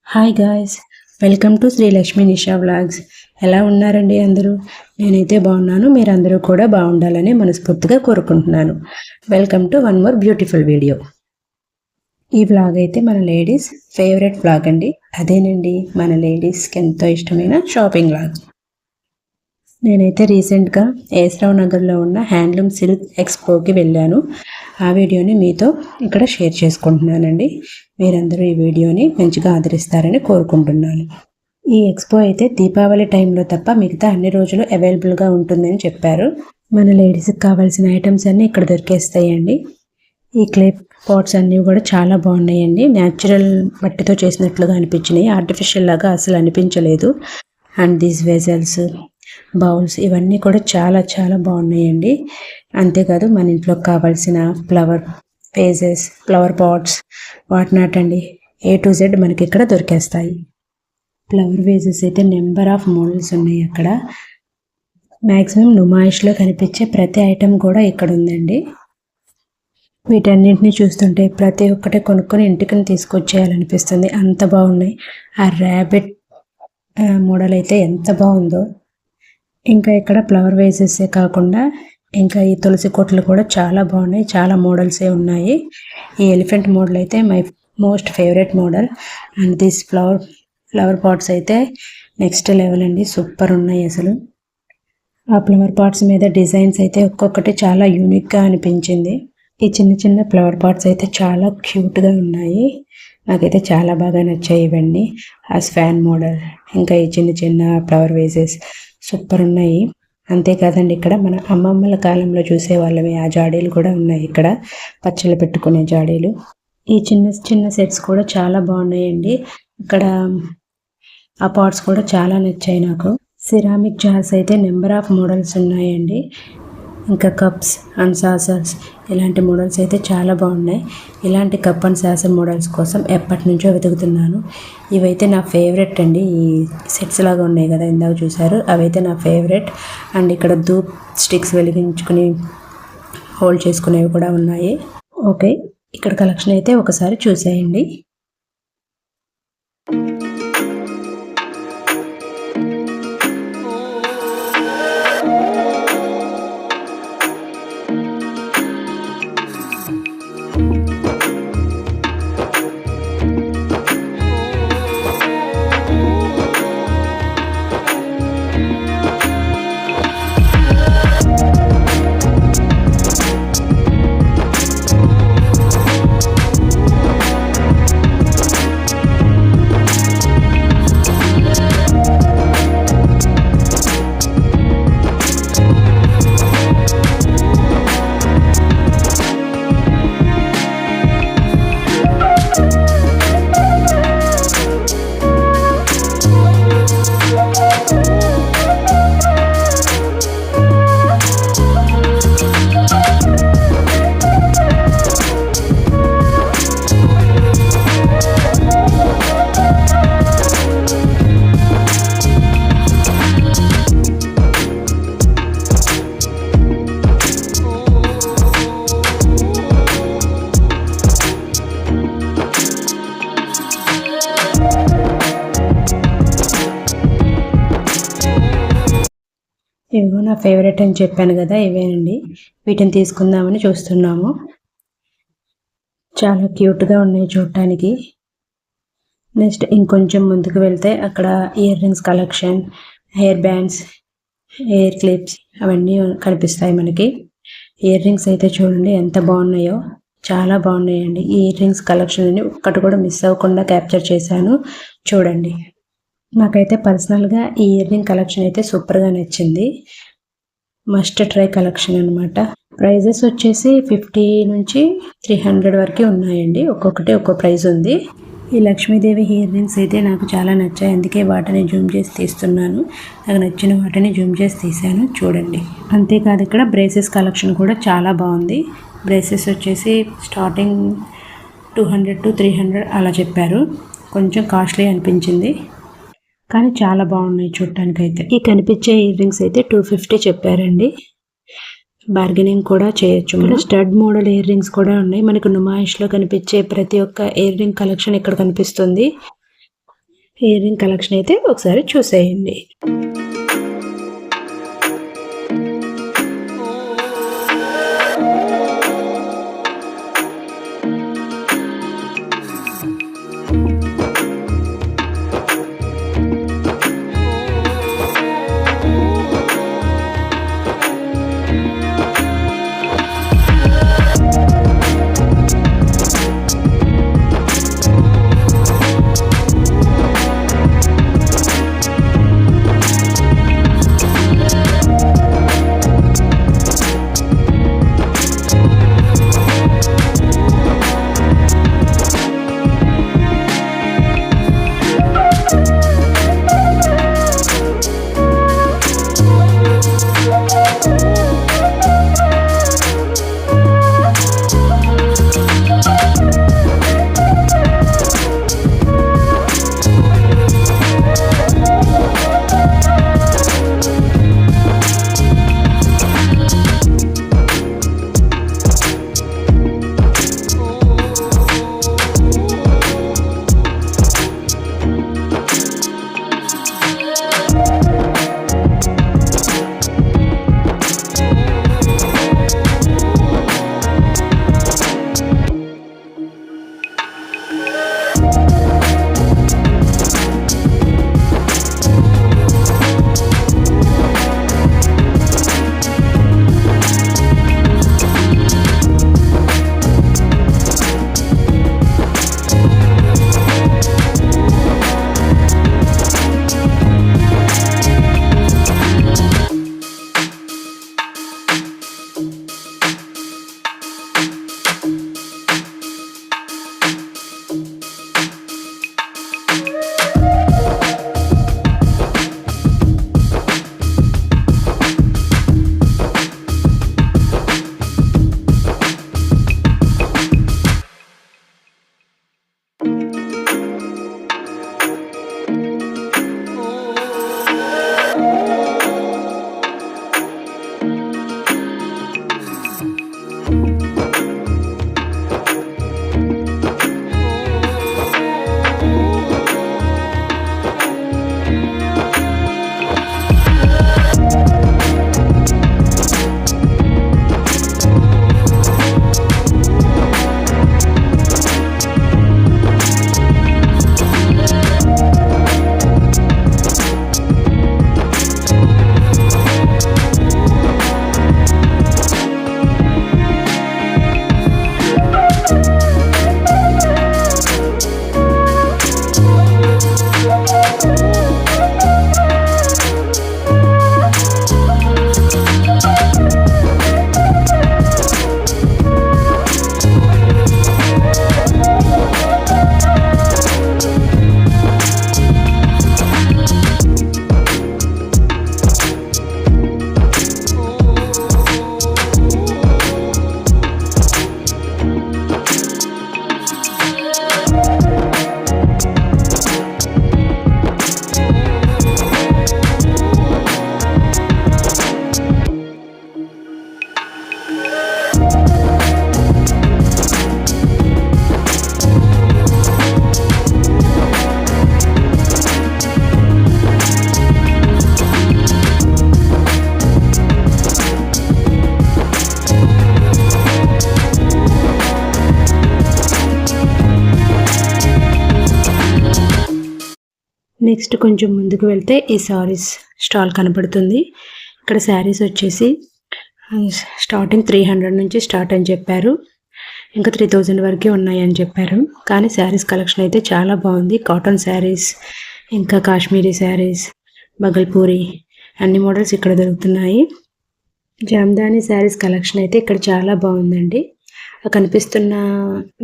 Hi guys, welcome to Shri Lakshmi Nisha vlogs. ఎలా ఉన్నారండి అందరూ? నేనైతే బాగున్నాను. మీరందరూ కూడా బాగుండాలని మనస్ఫూర్తిగా కోరుకుంటున్నాను. Welcome to one more beautiful video. ఈ వ్లాగ్ అయితే మన లేడీస్ ఫేవరెట్ వ్లాగ్ అండి. అదేనండి మన లేడీస్కి ఎంతో ఇష్టమైన షాపింగ్ వ్లాగ్. నేనైతే రీసెంట్గా ఏస్రావ్ నగర్లో ఉన్న హ్యాండ్లూమ్ సిల్క్ ఎక్స్పోకి వెళ్ళాను. ఆ వీడియోని మీతో ఇక్కడ షేర్ చేసుకుంటున్నానండి. మీరందరూ ఈ వీడియోని మంచిగా ఆదరిస్తారని కోరుకుంటున్నాను. ఈ ఎక్స్పో అయితే దీపావళి టైంలో తప్ప మిగతా అన్ని రోజులు అవైలబుల్గా ఉంటుందని చెప్పారు. మన లేడీస్కి కావాల్సిన ఐటమ్స్ అన్నీ ఇక్కడ దొరికేస్తాయండి. ఈ క్లే పాట్స్ అన్నీ కూడా చాలా బాగున్నాయండి. న్యాచురల్ మట్టితో చేసినట్లుగా అనిపించినాయి, ఆర్టిఫిషియల్ లాగా అసలు అనిపించలేదు. అండ్ దీస్ వెజల్స్, బౌల్స్ ఇవన్నీ కూడా చాలా చాలా బాగున్నాయండి. అంతేకాదు మన ఇంట్లోకి కావాల్సిన ఫ్లవర్ వేజెస్, ఫ్లవర్ పాట్స్, వాటినాటండి A to Z మనకి ఇక్కడ దొరికేస్తాయి. ఫ్లవర్ వేజెస్ అయితే నెంబర్ ఆఫ్ మోడల్స్ ఉన్నాయి అక్కడ. మ్యాక్సిమం నుమాయిష్లో కనిపించే ప్రతి ఐటెం కూడా ఇక్కడ ఉందండి. వీటన్నింటినీ చూస్తుంటే ప్రతి ఒక్కటి కొనుక్కొని ఇంటికి తీసుకొచ్చేయాలనిపిస్తుంది, అంత బాగున్నాయి. ఆ ర్యాబిట్ మోడల్ అయితే ఎంత బాగుందో. ఇంకా ఇక్కడ ఫ్లవర్ వేజెసే కాకుండా ఇంకా ఈ తులసి కోట్లు కూడా చాలా బాగున్నాయి. చాలా మోడల్సే ఉన్నాయి. ఈ ఎలిఫెంట్ మోడల్ అయితే my most favourite model. And this flower pots అయితే నెక్స్ట్ లెవెల్ అండి, సూపర్ ఉన్నాయి అసలు. ఆ ఫ్లవర్ పాట్స్ మీద డిజైన్స్ అయితే ఒక్కొక్కటి చాలా యూనిక్గా అనిపించింది. ఈ చిన్న చిన్న ఫ్లవర్ పాట్స్ అయితే చాలా క్యూట్గా ఉన్నాయి. నాకైతే చాలా బాగా నచ్చాయి ఇవన్నీ. ఆ స్వాన్ మోడల్, ఇంకా ఈ చిన్న చిన్న ఫ్లవర్ వేసెస్ సూపర్ ఉన్నాయి. అంతేకాదండి ఇక్కడ మన అమ్మమ్మల కాలంలో చూసే వాళ్ళవి ఆ జాడీలు కూడా ఉన్నాయి. ఇక్కడ పచ్చళ్ళు పెట్టుకునే జాడీలు, ఈ చిన్న చిన్న సెట్స్ కూడా చాలా బాగున్నాయండి. ఇక్కడ ఆ పాట్స్ కూడా చాలా నచ్చాయి నాకు. సిరామిక్ జార్స్ అయితే నెంబర్ ఆఫ్ మోడల్స్ ఉన్నాయండి. ఇంకా కప్స్ అండ్ సాసర్స్, ఇలాంటి మోడల్స్ అయితే చాలా బాగున్నాయి. ఇలాంటి కప్ అండ్ సాసర్ మోడల్స్ కోసం ఎప్పటి నుంచో వెతుకుతున్నాను. ఇవైతే నా ఫేవరెట్ అండి. ఈ సెట్స్ లాగా ఉన్నాయి కదా ఇందాక చూసారు, అవైతే నా ఫేవరెట్. అండ్ ఇక్కడ ధూప్ స్టిక్స్ వెలిగించుకుని హోల్డ్ చేసుకునేవి కూడా ఉన్నాయి. ఓకే, ఇక్కడ కలెక్షన్ అయితే ఒకసారి చూసేయండి. ఇవిగో నా ఫేవరెట్ అని చెప్పాను కదా, ఇవేనండి. వీటిని తీసుకుందామని చూస్తున్నాము. చాలా క్యూట్గా ఉన్నాయి చూడటానికి. నెక్స్ట్ ఇంకొంచెం ముందుకు వెళ్తే అక్కడ ear rings collection, hair bands, hair clips అవన్నీ కనిపిస్తాయి మనకి. ఇయర్ రింగ్స్ అయితే చూడండి ఎంత బాగున్నాయో, చాలా బాగున్నాయండి. ఈ ఇయర్ రింగ్స్ కలెక్షన్ అని ఒక్కటి కూడా మిస్ అవ్వకుండా క్యాప్చర్ చేశాను, చూడండి. నాకైతే పర్సనల్గా ఈ ఇయర్ రింగ్ కలెక్షన్ అయితే సూపర్గా నచ్చింది. మస్ట్ ట్రై కలెక్షన్ అనమాట. ప్రైజెస్ వచ్చేసి 50 నుంచి 300 వరకు ఉన్నాయండి. ఒక్కొక్కటి ఒక్కో ప్రైజ్ ఉంది. ఈ లక్ష్మీదేవి ఇయర్ రింగ్స్ అయితే నాకు చాలా నచ్చాయి, అందుకే వాటిని జూమ్ చేసి తీస్తున్నాను. నాకు నచ్చిన వాటిని జూమ్ చేసి తీసాను, చూడండి. అంతేకాదు ఇక్కడ బ్రేసెస్ కలెక్షన్ కూడా చాలా బాగుంది. బ్రేసెస్ వచ్చేసి స్టార్టింగ్ 200 to 300 అలా చెప్పారు. కొంచెం కాస్ట్లీ అనిపించింది, కానీ చాలా బాగున్నాయి చూడటానికి అయితే. ఈ కనిపించే ఇయర్ రింగ్స్ అయితే 250 చెప్పారండి. బార్గెనింగ్ కూడా చేయొచ్చు. మన స్టడ్ మోడల్ ఇయర్ రింగ్స్ కూడా ఉన్నాయి. మనకు నుమాయిష్లో కనిపించే ప్రతి ఒక్క ఇయర్ రింగ్ కలెక్షన్ ఇక్కడ కనిపిస్తుంది. ఇయర్ రింగ్ కలెక్షన్ అయితే ఒకసారి చూసేయండి. నెక్స్ట్ కొంచెం ముందుకు వెళ్తే ఈ సారీస్ స్టాల్ కనపడుతుంది. ఇక్కడ శారీస్ వచ్చేసి స్టార్టింగ్ 300 నుంచి స్టార్ట్ అని చెప్పారు. ఇంకా 3000 వరకే ఉన్నాయని చెప్పారు. కానీ శారీస్ కలెక్షన్ అయితే చాలా బాగుంది. కాటన్ శారీస్, ఇంకా కాశ్మీరీ శారీస్, బగల్పూరి అన్ని మోడల్స్ ఇక్కడ దొరుకుతున్నాయి. జామ్దాని శారీస్ కలెక్షన్ అయితే ఇక్కడ చాలా బాగుందండి. కనిపిస్తున్న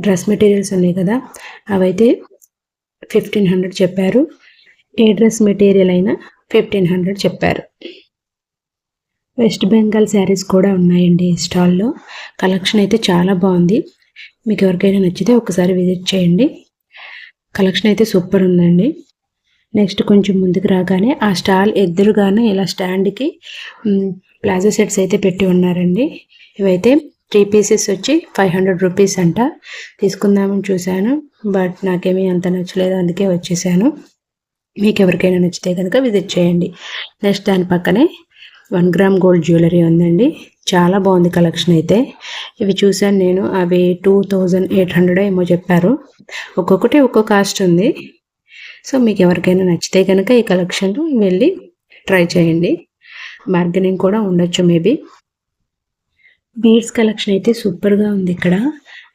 డ్రెస్ మెటీరియల్స్ ఉన్నాయి కదా, అవైతే 1500 చెప్పారు. ఏ డ్రెస్ మెటీరియల్ అయినా 1500 చెప్పారు. వెస్ట్ బెంగాల్ శారీస్ కూడా ఉన్నాయండి ఈ స్టాల్లో. కలెక్షన్ అయితే చాలా బాగుంది. మీకు ఎవరికైనా నచ్చితే ఒకసారి విజిట్ చేయండి. కలెక్షన్ అయితే సూపర్ ఉందండి. నెక్స్ట్ కొంచెం ముందుకు రాగానే ఆ స్టాల్ ఎదురుగానే ఇలా స్టాండ్కి ప్లాజో సెట్స్ అయితే పెట్టి ఉన్నారండి. ఇవైతే 3 పీసెస్ వచ్చి 500 రూపీస్ అంట. తీసుకుందామని చూశాను, బట్ నాకేమీ అంత నచ్చలేదు, అందుకే వచ్చేసాను. మీకు ఎవరికైనా నచ్చితే కనుక విజిట్ చేయండి. నెక్స్ట్ దాని పక్కనే 1 గ్రామ్ గోల్డ్ జ్యువెలరీ ఉందండి. చాలా బాగుంది కలెక్షన్ అయితే. ఇవి చూశాను నేను, అవి 2800 ఏమో చెప్పారు. ఒక్కొక్కటి ఒక్కో కాస్ట్ ఉంది. సో మీకు ఎవరికైనా నచ్చితే కనుక ఈ కలెక్షన్ వెళ్ళి ట్రై చేయండి. బార్గెనింగ్ కూడా ఉండొచ్చు మేబీ. బీడ్స్ కలెక్షన్ అయితే సూపర్గా ఉంది. ఇక్కడ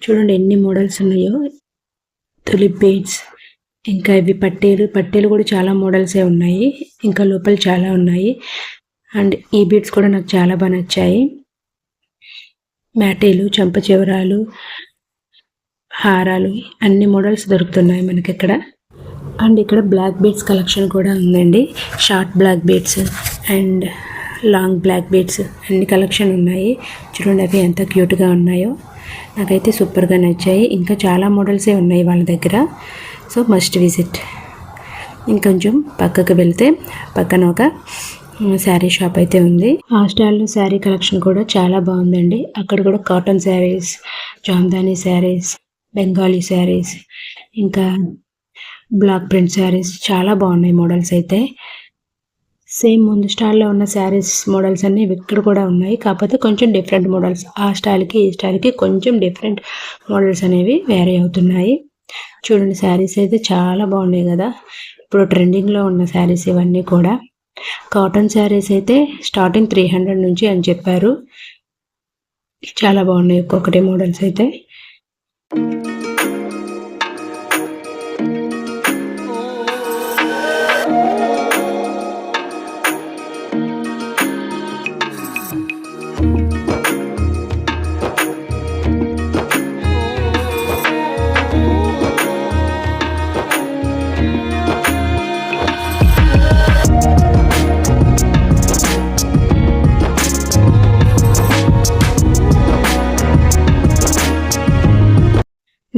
చూడండి ఎన్ని మోడల్స్ ఉన్నాయో. తులిప్ బీడ్స్, ఇంకా ఇవి పట్టీలు కూడా చాలా మోడల్సే ఉన్నాయి. ఇంకా లోపల చాలా ఉన్నాయి. అండ్ ఈ బీడ్స్ కూడా నాకు చాలా బాగా నచ్చాయి. మ్యాటీలు, చెంప చివరాలు, హారాలు అన్ని మోడల్స్ దొరుకుతున్నాయి మనకి ఇక్కడ. అండ్ ఇక్కడ బ్లాక్ బీడ్స్ కలెక్షన్ కూడా ఉందండి. Short black beads and long black beads అన్ని కలెక్షన్ ఉన్నాయి. చూడండి అవి ఎంత క్యూట్గా ఉన్నాయో. నాకైతే సూపర్గా నచ్చాయి. ఇంకా చాలా మోడల్సే ఉన్నాయి వాళ్ళ దగ్గర. So must visit. ఇంకొంచెం పక్కకు వెళ్తే పక్కన ఒక శారీ షాప్ అయితే ఉంది. ఆ స్టాల్లో శారీ కలెక్షన్ కూడా చాలా బాగుందండి. అక్కడ కూడా కాటన్ శారీస్, జామ్దానీ శారీస్, బెంగాలీ శారీస్, ఇంకా బ్లాక్ ప్రింట్ శారీస్ చాలా బాగున్నాయి మోడల్స్ అయితే. సేమ్ ముందు స్టాల్లో ఉన్న శారీస్ మోడల్స్ అన్నీ ఇక్కడ కూడా ఉన్నాయి. కాకపోతే కొంచెం డిఫరెంట్ మోడల్స్. ఆ స్టైల్కి ఈ స్టైల్కి కొంచెం డిఫరెంట్ మోడల్స్ అనేవి వేరే అవుతున్నాయి. చూడండి శారీస్ అయితే చాలా బాగున్నాయి కదా. ఇప్పుడు ట్రెండింగ్లో ఉన్న శారీస్ ఇవన్నీ కూడా. కాటన్ శారీస్ అయితే స్టార్టింగ్ 300 నుంచి అని చెప్పారు. చాలా బాగున్నాయి ఒక్కొక్కటి మోడల్స్ అయితే.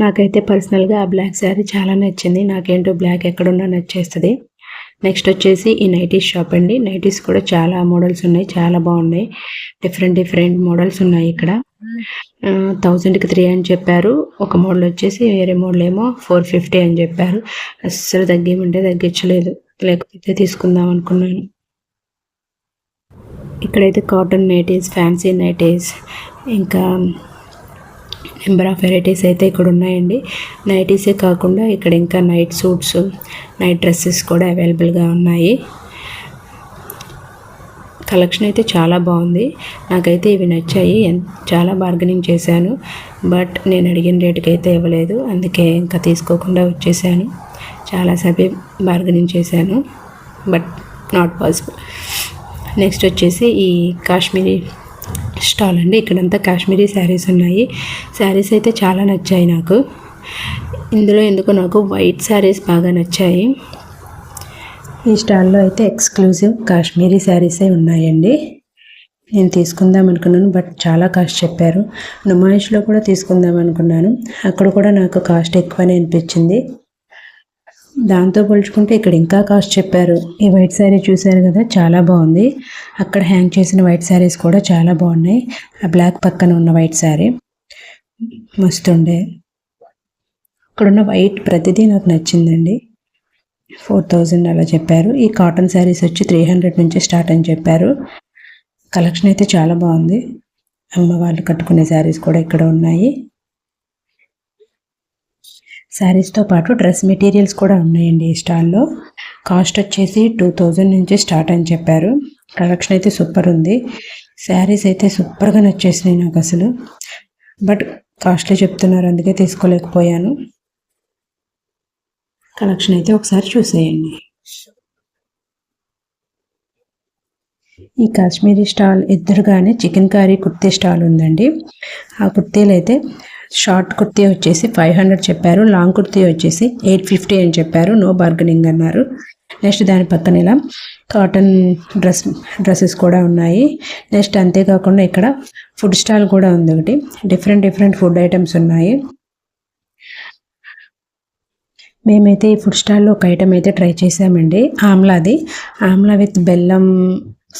నాకైతే పర్సనల్గా ఆ బ్లాక్ శారీ చాలా నచ్చింది. నాకేంటో బ్లాక్ ఎక్కడున్నా నచ్చేస్తుంది. నెక్స్ట్ వచ్చేసి ఈ నైటీస్ షాప్ అండి. నైటీస్ కూడా చాలా మోడల్స్ ఉన్నాయి, చాలా బాగున్నాయి. డిఫరెంట్ మోడల్స్ ఉన్నాయి ఇక్కడ. 1000కి 3 అని చెప్పారు. ఒక మోడల్ వచ్చేసి, వేరే మోడల్ ఏమో 450 అని చెప్పారు. అస్సలు తగ్గేమంటే తగ్గించలేదు, లేకపోతే తీసుకుందాం అనుకున్నాను. ఇక్కడైతే కాటన్ నైటీస్, ఫ్యాన్సీ నైటీస్, ఇంకా నెంబర్ ఆఫ్ వెరైటీస్ అయితే ఇక్కడ ఉన్నాయండి. నైటీసే కాకుండా ఇక్కడ ఇంకా నైట్ సూట్స్, నైట్ డ్రెస్సెస్ కూడా అవైలబుల్గా ఉన్నాయి. కలెక్షన్ అయితే చాలా బాగుంది. నాకైతే ఇవి నచ్చాయి. చాలా బార్గెనింగ్ చేశాను, బట్ నేను అడిగిన రేటుకి అయితే ఇవ్వలేదు. అందుకే ఇంకా తీసుకోకుండా వచ్చేసాను. చాలాసేపు బార్గెనింగ్ చేశాను, బట్ నాట్ పాసిబుల్. నెక్స్ట్ వచ్చేసి ఈ కాశ్మీరీ స్టాల్ అండి. ఇక్కడంతా కాశ్మీరీ శారీస్ ఉన్నాయి. శారీస్ అయితే చాలా నచ్చాయి నాకు. ఇందులో ఎందుకో నాకు వైట్ శారీస్ బాగా నచ్చాయి. ఈ స్టాల్లో అయితే ఎక్స్క్లూజివ్ కాశ్మీరీ శారీసే ఉన్నాయండి. నేను తీసుకుందాం అనుకున్నాను, బట్ చాలా కాస్ట్ చెప్పారు. నుమాయిష్లో కూడా తీసుకుందాం అనుకున్నాను, అక్కడ కూడా నాకు కాస్ట్ ఎక్కువనే అనిపించింది. దాంతో పోల్చుకుంటే ఇక్కడ ఇంకా కాస్ట్ చెప్పారు. ఈ వైట్ శారీ చూసారు కదా, చాలా బాగుంది. అక్కడ హ్యాంగ్ చేసిన వైట్ శారీస్ కూడా చాలా బాగున్నాయి. ఆ బ్లాక్ పక్కన ఉన్న వైట్ శారీ మస్తుండే. ఇక్కడున్న వైట్ ప్రతిదీ నాకు నచ్చిందండి. 4000 అలా చెప్పారు. ఈ కాటన్ శారీస్ వచ్చి 300 నుంచి స్టార్ట్ అని చెప్పారు. కలెక్షన్ అయితే చాలా బాగుంది. అమ్మ వాళ్ళు కట్టుకునే శారీస్ కూడా ఇక్కడ ఉన్నాయి. శారీస్తో పాటు డ్రెస్ మెటీరియల్స్ కూడా ఉన్నాయండి ఈ స్టాల్లో. కాస్ట్ వచ్చేసి 2000 నుంచి స్టార్ట్ అని చెప్పారు. కలెక్షన్ అయితే సూపర్ ఉంది. శారీస్ అయితే సూపర్గా నచ్చేసినాయి నాకు అసలు, బట్ కాస్ట్లీ చెప్తున్నారు, అందుకే తీసుకోలేకపోయాను. కలెక్షన్ అయితే ఒకసారి చూసేయండి. ఈ కాశ్మీరీ స్టాల్ ఎదురుగానే చికెన్ కర్రీ కుర్తీ స్టాల్ ఉందండి. ఆ కుర్తీలు అయితే షార్ట్ కుర్తీ వచ్చేసి 500 చెప్పారు, లాంగ్ కుర్తీ వచ్చేసి 850 అని చెప్పారు. నో బార్గెనింగ్ అన్నారు. నెక్స్ట్ దాని పక్కన ఇలా కాటన్ డ్రెస్సెస్ కూడా ఉన్నాయి. నెక్స్ట్ అంతేకాకుండా ఇక్కడ ఫుడ్ స్టాల్ కూడా ఉంది ఒకటి. డిఫరెంట్ ఫుడ్ ఐటమ్స్ ఉన్నాయి. మేమైతే ఈ ఫుడ్ స్టాల్లో ఒక ఐటమ్ అయితే ట్రై చేసామండి. ఆమ్లా విత్ బెల్లం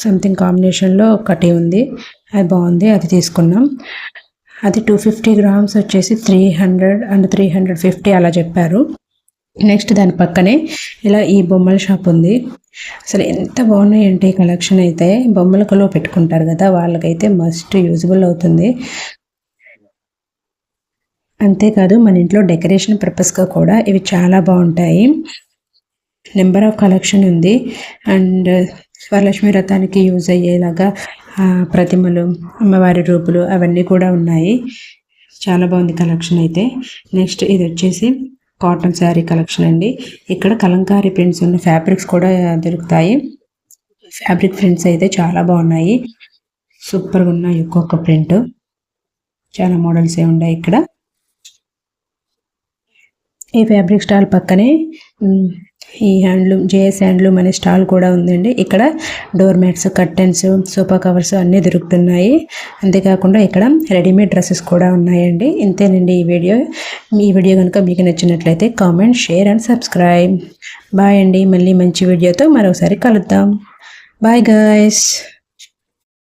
సంథింగ్ కాంబినేషన్లో ఒకటి ఉంది, అది బాగుంది, అది తీసుకున్నాం. అది 250 గ్రామ్స్ వచ్చేసి 300 అండ్ 350 అలా చెప్పారు. నెక్స్ట్ దాని పక్కనే ఇలా ఈ బొమ్మల షాప్ ఉంది. అసలు ఎంత బాగున్నాయంటే ఈ కలెక్షన్ అయితే, బొమ్మల కొలువు పెట్టుకుంటారు కదా వాళ్ళకైతే మస్ట్ యూజబుల్ అవుతుంది. అంతేకాదు మన ఇంట్లో డెకరేషన్ పర్పస్గా కూడా ఇవి చాలా బాగుంటాయి. నెంబర్ ఆఫ్ కలెక్షన్ ఉంది. అండ్ వరలక్ష్మి వ్రతానికి యూజ్ అయ్యేలాగా ప్రతిమలు, అమ్మవారి రూపులు అవన్నీ కూడా ఉన్నాయి. చాలా బాగుంది కలెక్షన్ అయితే. నెక్స్ట్ ఇది వచ్చేసి కాటన్ శారీ కలెక్షన్ అండి. ఇక్కడ కలంకారీ ప్రింట్స్ ఉన్న ఫ్యాబ్రిక్స్ కూడా దొరుకుతాయి. ఫ్యాబ్రిక్ ప్రింట్స్ అయితే చాలా బాగున్నాయి, సూపర్గా ఉన్నాయి. ఒక్కొక్క ప్రింట్ చాలా మోడల్స్ ఏ ఉన్నాయి ఇక్కడ. ఈ ఫ్యాబ్రిక్ స్టాల్ పక్కనే ఈ హ్యాండ్లూమ్, జేఎస్ హ్యాండ్లూమ్ అనే స్టాల్ కూడా ఉందండి. ఇక్కడ door mats, curtains, sofa covers అన్నీ దొరుకుతున్నాయి. అంతేకాకుండా ఇక్కడ రెడీమేడ్ డ్రెస్సెస్ కూడా ఉన్నాయండి. ఇంతేనండి ఈ వీడియో కనుక మీకు నచ్చినట్లయితే comment, share and subscribe. Bye అండి. మళ్ళీ మంచి వీడియోతో మరోసారి కలుద్దాం. Bye guys.